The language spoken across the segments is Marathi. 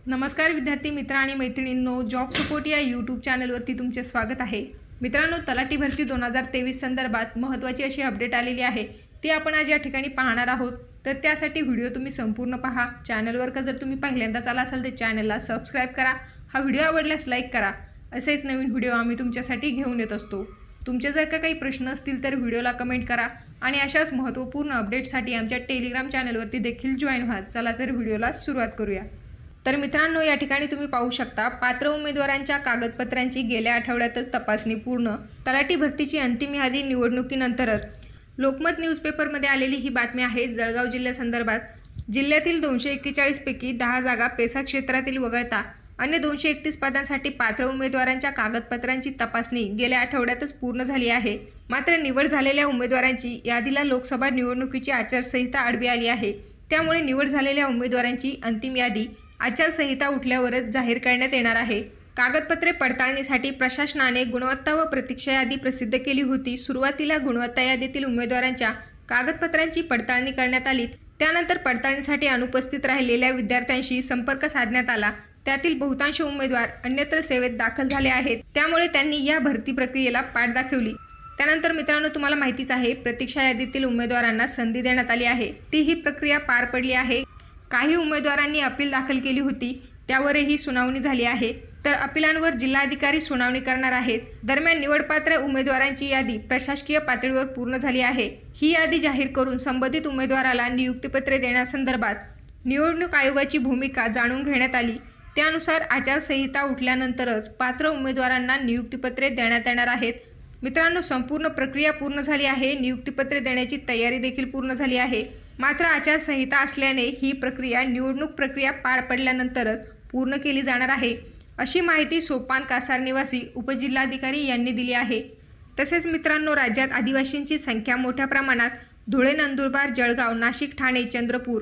नमस्कार विद्यार्थी मित्र आणि मैत्रिणींनो, जॉब सपोर्ट या यूट्यूब चॅनलवरती तुमचे स्वागत आहे। मित्रांनो, तलाठी भरती 2023 संदर्भात महत्त्वाची अशी अपडेट आलेली आहे, ती आपण आज या ठिकाणी पाहणार आहोत। तर त्यासाठी व्हिडिओ तुम्ही संपूर्ण पहा। चॅनलवर का जर तुम्ही पहिल्यांदाच आला असाल तर चॅनलला सबस्क्राइब करा, हा व्हिडिओ आवडल्यास लाईक करा। असेच नवीन व्हिडिओ आम्ही तुमच्यासाठी घेऊन येत असतो। तुमचे जर का काही प्रश्न असतील तर व्हिडिओला कमेंट करा आणि अशाच महत्त्वपूर्ण अपडेट्ससाठी आमच्या टेलिग्राम चॅनलवरती देखील जॉइन व्हा। चला तर व्हिडिओला सुरुवात करूया। तर मित्रांनो, या ठिकाणी तुम्ही पाहू शकता, पात्र उमेदवारांच्या कागदपत्रांची गेल्या आठवड्यातच तपासणी पूर्ण। तलाठी भरतीची अंतिम यादी निवडणुकीनंतरच। लोकमत न्यूजपेपरमध्ये आलेली ही बातमी आहे। जळगाव जिल्ह्यासंदर्भात जिल्ह्यातील 241 पैकी 10 जागा पेसा क्षेत्रातील वगळता अन्य 231 पदांसाठी पात्र उमेदवारांच्या कागदपत्रांची तपासणी गेल्या आठवड्यातच पूर्ण झाली आहे। मात्र निवड झालेल्या उमेदवारांची यादीला लोकसभा निवडणुकीची आचारसंहिता आडवी आली आहे। त्यामुळे निवड झालेल्या उमेदवारांची अंतिम यादी आचारसंहिता उठल्यावरच जाहीर करण्यात येणार आहे। कागदपत्रे पडताळणीसाठी प्रशासनाने गुणवत्ता व प्रतीक्षा यादी प्रसिद्ध केली होती। सुरुवातीला गुणवत्ता यादीतील उमेदवारांच्या कागदपत्रांची पडताळणी करण्यात आली। त्यानंतर पडताळणीसाठी अनुपस्थित राहिलेल्या विद्यार्थ्यांशी संपर्क साधण्यात आला। त्यातील बहुतांश उमेदवार अन्यत्र सेवेत दाखल झाले आहेत, त्यामुळे त्यांनी या भरती प्रक्रियेला पाठ दाखवली। त्यानंतर मित्रांनो, तुम्हाला माहितीच आहे, प्रतीक्षा यादीतील उमेदवारांना संधी देण्यात आली आहे। ती ही प्रक्रिया पार पडली आहे। काही उमेदवारांनी अपील दाखल केली होती, त्यावरही सुनावणी झाली आहे। तर अपिलांवर जिल्हाधिकारी सुनावणी करणार आहेत। दरम्यान निवडपात्र उमेदवारांची यादी प्रशासकीय पातळीवर पूर्ण झाली आहे। ही यादी जाहीर करून संबंधित उमेदवाराला नियुक्तीपत्रे देण्यासंदर्भात निवडणूक आयोगाची भूमिका जाणून घेण्यात आली। त्यानुसार आचारसंहिता उठल्यानंतरच पात्र उमेदवारांना नियुक्तीपत्रे देण्यात येणार आहेत। मित्रांनो, संपूर्ण प्रक्रिया पूर्ण झाली आहे। नियुक्तीपत्रे देण्याची तयारी देखील पूर्ण झाली आहे। मात्र आचारसंहिता असल्याने ही प्रक्रिया निवडणूक प्रक्रिया पार पडल्यानंतरच पूर्ण केली जाणार आहे, अशी माहिती सोपान कासार निवासी उपजिल्हाधिकारी यांनी दिली आहे। तसेच मित्रांनो, राज्यात आदिवासींची संख्या मोठ्या प्रमाणात धुळे, नंदुरबार, जळगाव, नाशिक, ठाणे, चंद्रपूर,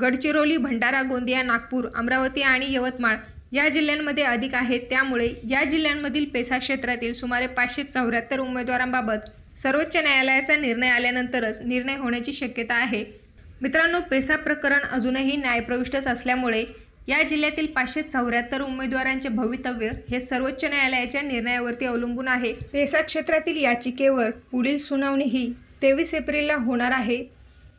गडचिरोली, भंडारा, गोंदिया, नागपूर, अमरावती आणि यवतमाळ या जिल्ह्यांमध्ये अधिक आहे। त्यामुळे या जिल्ह्यांमधील पेसा क्षेत्रातील सुमारे 574 उमेदवारांबाबत सर्वोच्च न्यायालयाचा निर्णय आल्यानंतरच निर्णय होण्याची शक्यता आहे। मित्रांनो, पेसा प्रकरण अजूनही न्यायप्रविष्टच असल्यामुळे या जिल्ह्यातील 574 उमेदवारांचे भवितव्य हे सर्वोच्च न्यायालयाच्या निर्णयावरती अवलंबून आहे। पेसा क्षेत्रातील याचिकेवर पुढील सुनावणी ही 23 एप्रिलला होणार आहे।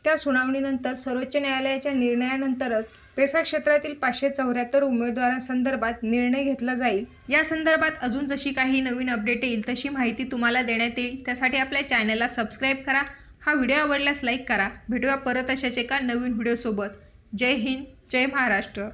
त्या सुनावणीनंतर सर्वोच्च न्यायालयाच्या निर्णयानंतरच पेसा क्षेत्रातील 574 उमेदवारांसंदर्भात निर्णय घेतला जाईल। या संदर्भात अजून जशी काही नवीन अपडेट येईल तशी माहिती तुम्हाला देण्यात येईल। त्यासाठी आपल्या चॅनलला सबस्क्राइब करा, हा व्हिडिओ आवडल्यास लाईक करा। भेटूया परत अशाच एका नवीन व्हिडिओसोबत। जय हिंद, जय महाराष्ट्र।